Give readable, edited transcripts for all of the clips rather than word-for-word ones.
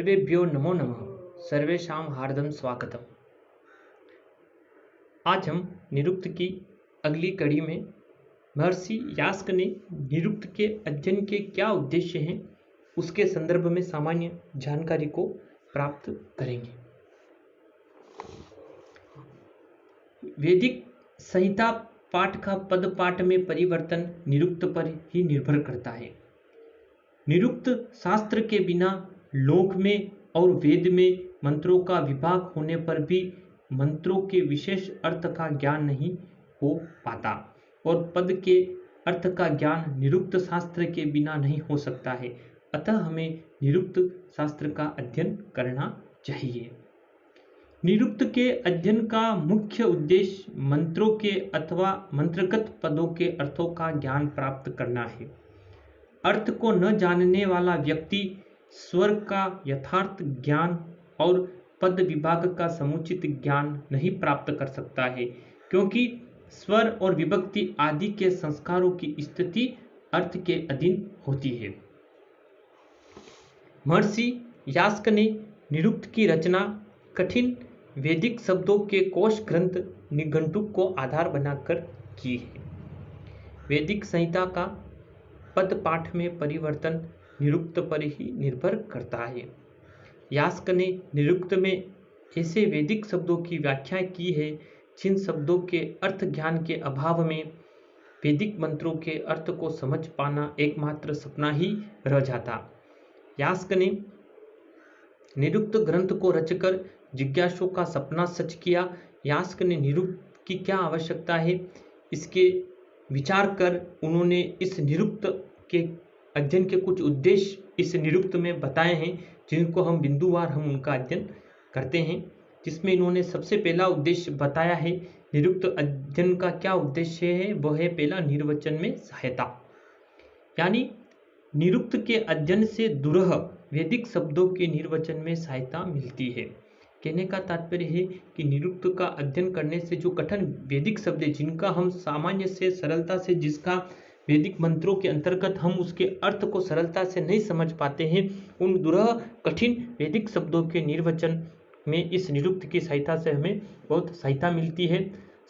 सर्वेभ्यो नमो नमः। सर्वेषां हार्दं स्वागतम। आज हम निरुक्त की अगली कड़ी में महर्षि यास्क ने निरुक्त के अध्ययन के क्या उद्देश्य हैं उसके संदर्भ में सामान्य जानकारी को प्राप्त करेंगे। वैदिक संहिता पाठ का पद पाठ में परिवर्तन निरुक्त पर ही निर्भर करता है। निरुक्त शास्त्र के बिना लोक में और वेद में मंत्रों का विभाग होने पर भी मंत्रों के विशेष अर्थ का ज्ञान नहीं हो पाता और पद के अर्थ का ज्ञान निरुक्त शास्त्र के बिना नहीं हो सकता है। अतः हमें निरुक्त शास्त्र का अध्ययन करना चाहिए। निरुक्त के अध्ययन का मुख्य उद्देश्य मंत्रों के अथवा मंत्रगत पदों के अर्थों का ज्ञान प्राप्त करना है। अर्थ को न जानने वाला व्यक्ति स्वर का यथार्थ ज्ञान और पद विभाग का समुचित ज्ञान नहीं प्राप्त कर सकता है, क्योंकि स्वर और विभक्ति आदि के संस्कारों की स्थिति अर्थ के अधीन होती है। महर्षि यास्क ने निरुक्त की रचना कठिन वैदिक शब्दों के कोश ग्रंथ निघंटु को आधार बनाकर की है। वैदिक संहिता का पद पाठ में परिवर्तन निरुक्त पर ही निर्भर करता है। यास्क ने निरुक्त में ऐसे वैदिक शब्दों की व्याख्या की है जिन शब्दों के अर्थ ज्ञान के अभाव में वैदिक मंत्रों के अर्थ को समझ पाना एकमात्र सपना ही रह जाता। यास्क ने निरुक्त ग्रंथ को रचकर जिज्ञासुओं का सपना सच किया। यास्क ने निरुक्त की क्या आवश्यकता है इसके विचार कर उन्होंने इस निरुक्त के अध्ययन के कुछ उद्देश्य इस निरुक्त में बताए हैं, जिनको हम बिंदुवार उनका अध्ययन करते हैं। जिसमें इन्होंने सबसे पहला उद्देश्य बताया है। निरुक्त अध्ययन का क्या उद्देश्य है? वह है पहला, निर्वचन में सहायता, यानी निरुक्त के अध्ययन से दुरह वैदिक शब्दों के निर्वचन में सहायता मिलती है। कहने का तात्पर्य है कि निरुक्त का अध्ययन करने से जो कठिन वैदिक शब्द है, जिनका हम सामान्य से सरलता से, जिसका वैदिक मंत्रों के अंतर्गत हम उसके अर्थ को सरलता से नहीं समझ पाते हैं, उन दुरह कठिन वैदिक शब्दों के निर्वचन में इस निरुक्त की सहायता से हमें बहुत सहायता मिलती है।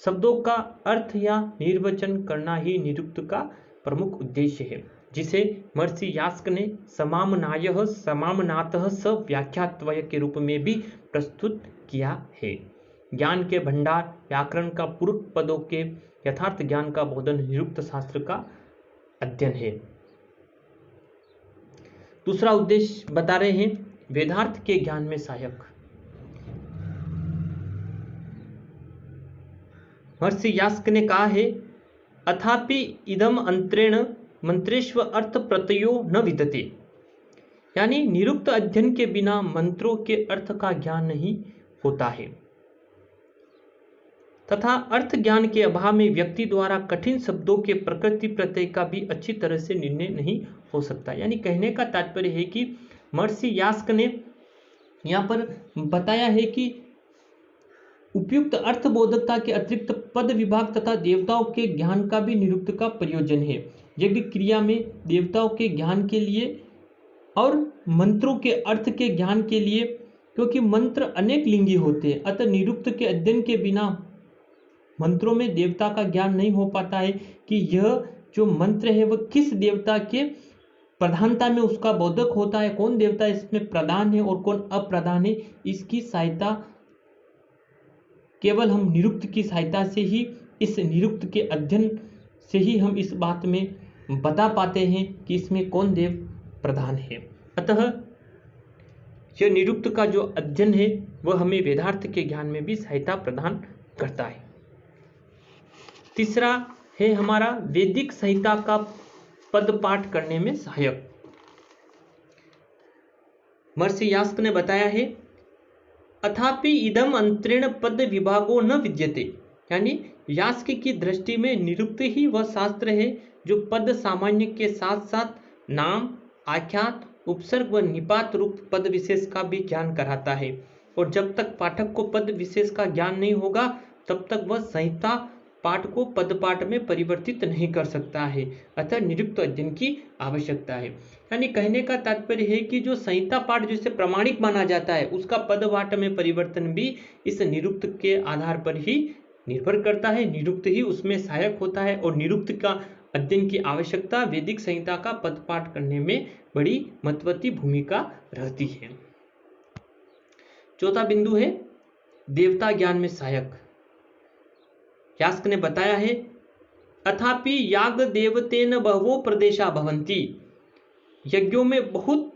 शब्दों का अर्थ या निर्वचन करना ही निरुक्त का प्रमुख उद्देश्य है, जिसे महर्षि यास्क ने समामनायः समामनातः स व्याख्यात्वय के रूप में भी प्रस्तुत किया है। ज्ञान के भंडार, व्याकरण का पूर्व पदों के यथार्थ ज्ञान का बोधन निरुक्त शास्त्र का अध्ययन है। दूसरा उद्देश्य बता रहे हैं, वेदार्थ के ज्ञान में सहायक। महर्षि यास्क ने कहा है, अथापि इदम अंतरेण मंत्रेष्व अर्थ प्रत्ययो न विद्यते, यानी निरुक्त अध्ययन के बिना मंत्रों के अर्थ का ज्ञान नहीं होता है तथा अर्थ ज्ञान के अभाव में व्यक्ति द्वारा कठिन शब्दों के प्रकृति प्रत्यय का भी अच्छी तरह से निर्णय नहीं हो सकता। यानी कहने का तात्पर्य है कि महर्षि यास्क ने यहाँ पर बताया है कि उपयुक्त अर्थबोधकता के अतिरिक्त पद विभाग तथा देवताओं के ज्ञान का भी निरुक्त का प्रयोजन है। यज्ञ क्रिया में देवताओं के ज्ञान के लिए और मंत्रों के अर्थ के ज्ञान के लिए, क्योंकि मंत्र अनेक लिंगी होते हैं, अतः निरुक्त के अध्ययन के बिना मंत्रों में देवता का ज्ञान नहीं हो पाता है कि यह जो मंत्र है वह किस देवता के प्रधानता में उसका बोधक होता है, कौन देवता इसमें प्रधान है और कौन अप्रधान है। इसकी सहायता केवल हम निरुक्त की सहायता से ही, इस निरुक्त के अध्ययन से ही हम इस बात में बता पाते हैं कि इसमें कौन देव प्रधान है। अतः यह निरुक्त का जो अध्ययन है वह हमें वेदार्थ के ज्ञान में भी सहायता प्रदान करता है। तीसरा है हमारा वैदिक संहिता का पद पाठ करने में सहायक। महर्षि यास्क ने बताया है, अथापि इदम अंतरेण पद विभागो न विद्यते, यानी यास्क की दृष्टि में निरुक्त ही वह शास्त्र है जो पद सामान्य के साथ साथ नाम, आख्यात, उपसर्ग व निपात रूप पद विशेष का भी ज्ञान कराता है। और जब तक पाठक को पद विशेष का ज्ञान नहीं होगा तब तक वह संहिता पाठ को पदपाठ में परिवर्तित नहीं कर सकता है, अतः निरुक्त अध्ययन की आवश्यकता है। यानी कहने का तात्पर्य है कि जो संहिता पाठ जिसे प्रामाणिक माना जाता है उसका पदपाठ में परिवर्तन भी इस निरुक्त के आधार पर ही निर्भर करता है। निरुक्त ही उसमें सहायक होता है और निरुक्त का अध्ययन की आवश्यकता वैदिक संहिता का पदपाठ करने में बड़ी महत्वपूर्ण भूमिका रहती है। चौथा बिंदु है देवता ज्ञान में सहायक। यास्क ने बताया है, अथापि याग देवतेन बहवो प्रदेशा भवन्ति। यज्ञों में बहुत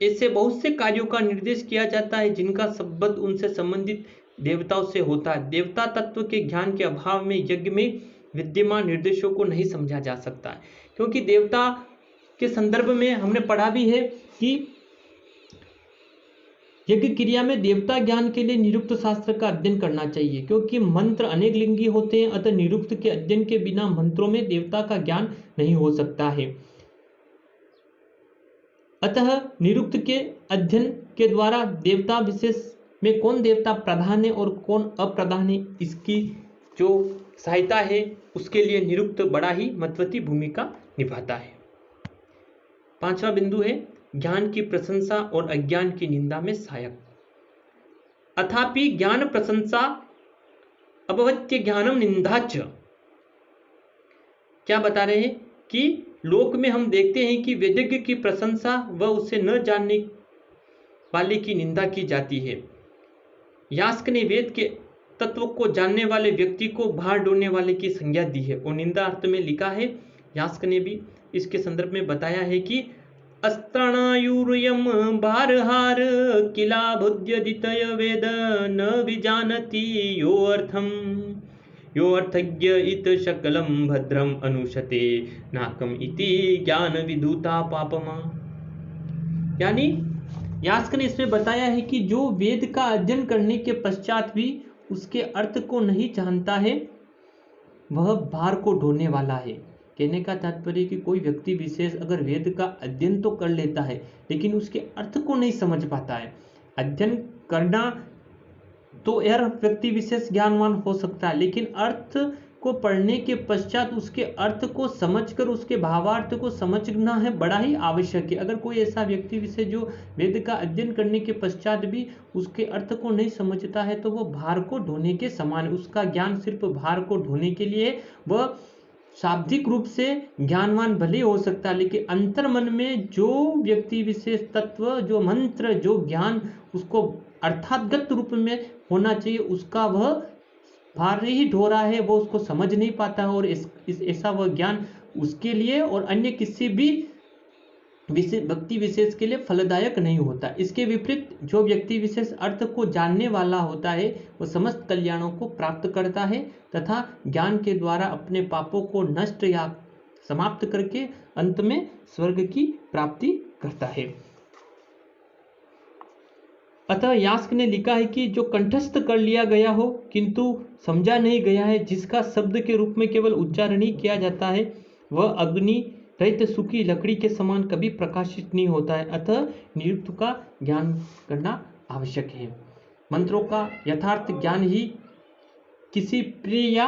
से कार्यों का निर्देश किया जाता है जिनका संबंध उनसे संबंधित देवताओं से होता है। देवता तत्व के ज्ञान के अभाव में यज्ञ में विद्यमान निर्देशों को नहीं समझा जा सकता है, क्योंकि देवता के संदर्भ में हमने पढ़ा भी है कि यज्ञ क्रिया में देवता ज्ञान के लिए निरुक्त शास्त्र का अध्ययन करना चाहिए, क्योंकि मंत्र अनेक लिंगी होते हैं, अतः निरुक्त के अध्ययन के बिना मंत्रों में देवता का ज्ञान नहीं हो सकता है। अतः निरुक्त के अध्ययन के द्वारा देवता विशेष में कौन देवता प्रधान है और कौन अप्रधान है, इसकी जो सहायता है उसके लिए निरुक्त बड़ा ही महत्वपूर्ण भूमिका निभाता है। पांचवा बिंदु है ज्ञान की प्रशंसा और अज्ञान की निंदा में सहायक। अथापि ज्ञान प्रशंसा अभवत्य ज्ञानम निंदाच। क्या बता रहे हैं कि लोक में हम देखते हैं कि वेदज्ञ की प्रशंसा व उसे न जानने वाले की निंदा की जाती है। यास्क ने वेद के तत्व को जानने वाले व्यक्ति को भार डोलने वाले की संज्ञा दी है और निंदा अर्थ में लिखा है। यास्क ने भी इसके संदर्भ में बताया है कि अस्त्रणायुर्यम भारहार किला बुद्ध्यदितय वेद न विजानति यो अर्थज्ञ इत शकलम भद्रम अनुशते नाकम इति ज्ञान विदूता पापमा। यानी यास्क ने इसमें बताया है कि जो वेद का अध्ययन करने के पश्चात भी उसके अर्थ को नहीं जानता है वह भार को ढोने वाला है। कहने का तात्पर्य कि कोई व्यक्ति विशेष अगर वेद का अध्ययन तो कर लेता है लेकिन उसके अर्थ को नहीं समझ पाता है। अध्ययन करना तो यह व्यक्ति विशेष ज्ञानवान हो सकता है, लेकिन अर्थ को पढ़ने के पश्चात उसके अर्थ को समझकर उसके भावार्थ को समझना है बड़ा ही आवश्यक है। अगर कोई ऐसा व्यक्ति विशेष जो वेद का अध्ययन करने के पश्चात भी उसके अर्थ को नहीं समझता है तो वह भार को ढोने के समान है। उसका ज्ञान सिर्फ भार को ढोने के लिए, वह शाब्दिक रूप से ज्ञानवान भले हो सकता है लेकिन अंतर मन में जो व्यक्ति विशेष तत्व, जो मंत्र, जो ज्ञान उसको अर्थातगत रूप में होना चाहिए, उसका वह भार ही ढो रहा है, वो उसको समझ नहीं पाता है और ऐसा वह ज्ञान उसके लिए और अन्य किसी भी व्यक्ति विशेष के लिए फलदायक नहीं होता। इसके विपरीत जो व्यक्ति विशेष अर्थ को जानने वाला होता है वह समस्त कल्याणों को प्राप्त करता है तथा ज्ञान के द्वारा अपने पापों को नष्ट या समाप्त करके अंत में स्वर्ग की प्राप्ति करता है। अतः यास्क ने लिखा है कि जो कंठस्थ कर लिया गया हो किंतु समझा नहीं गया है, जिसका शब्द के रूप में केवल उच्चारण ही किया जाता है, वह अग्नि रहित सूखी लकड़ी के समान कभी प्रकाशित नहीं होता है। अतः निरुक्त का ज्ञान करना आवश्यक है। मंत्रों का यथार्थ ज्ञान ही किसी प्रिय या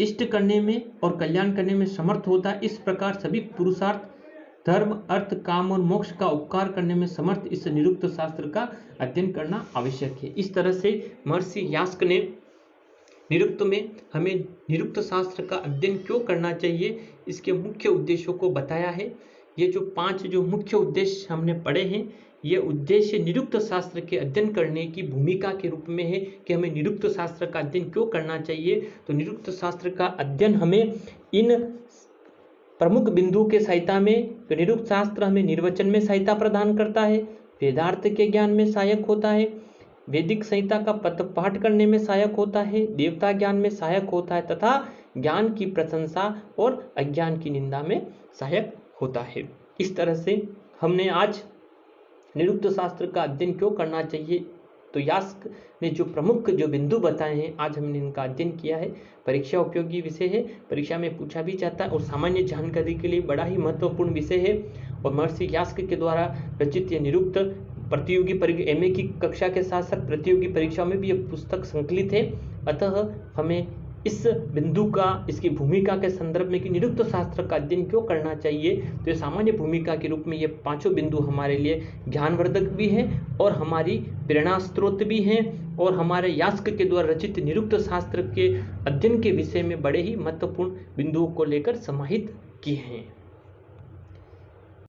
इष्ट करने में और कल्याण करने में समर्थ होता है। इस प्रकार सभी पुरुषार्थ, धर्म, अर्थ, काम और मोक्ष का उपकार करने में समर्थ इस निरुक्त शास्त्र का अध्ययन करना आवश्यक है। इस तरह से महर्षि यास्क ने निरुक्त में हमें निरुक्त शास्त्र का अध्ययन क्यों करना चाहिए, इसके मुख्य उद्देश्यों को बताया है। ये जो 5 जो मुख्य उद्देश्य हमने पढ़े हैं, ये उद्देश्य निरुक्त शास्त्र के अध्ययन करने की भूमिका के रूप में है कि हमें निरुक्त शास्त्र का अध्ययन क्यों करना चाहिए। तो निरुक्त शास्त्र का अध्ययन हमें इन प्रमुख बिंदु के सहायता में, तो निरुक्त शास्त्र हमें निर्वचन में सहायता प्रदान करता है, वेदार्थ के ज्ञान में सहायक होता है, वैदिक संहिता का पदपाठ करने में सहायक होता है, देवता ज्ञान में सहायक होता है तथा ज्ञान की प्रशंसा और अज्ञान की निंदा में सहायक होता है। इस तरह से हमने आज निरुक्त शास्त्र का अध्ययन क्यों करना चाहिए, तो यास्क ने जो प्रमुख जो बिंदु बताए हैं आज हमने इनका अध्ययन किया है। परीक्षा उपयोगी विषय है, परीक्षा में पूछा भी जाता है और सामान्य जानकारी के लिए बड़ा ही महत्वपूर्ण विषय है। और महर्षि यास्क के द्वारा रचित यह निरुक्त प्रतियोगी MA की कक्षा के साथ साथ प्रतियोगी परीक्षाओं में भी यह पुस्तक संकलित है। अतः हमें इस बिंदु का, इसकी भूमिका के संदर्भ में कि निरुक्त शास्त्र का अध्ययन क्यों करना चाहिए, तो ये सामान्य भूमिका के रूप में ये पांचों बिंदु हमारे लिए ज्ञानवर्धक भी है और हमारी प्रेरणा स्रोत भी हैं और हमारे यास्क के द्वारा रचित निरुक्त शास्त्र के अध्ययन के विषय में बड़े ही महत्वपूर्ण बिंदुओं को लेकर समाहित किए हैं।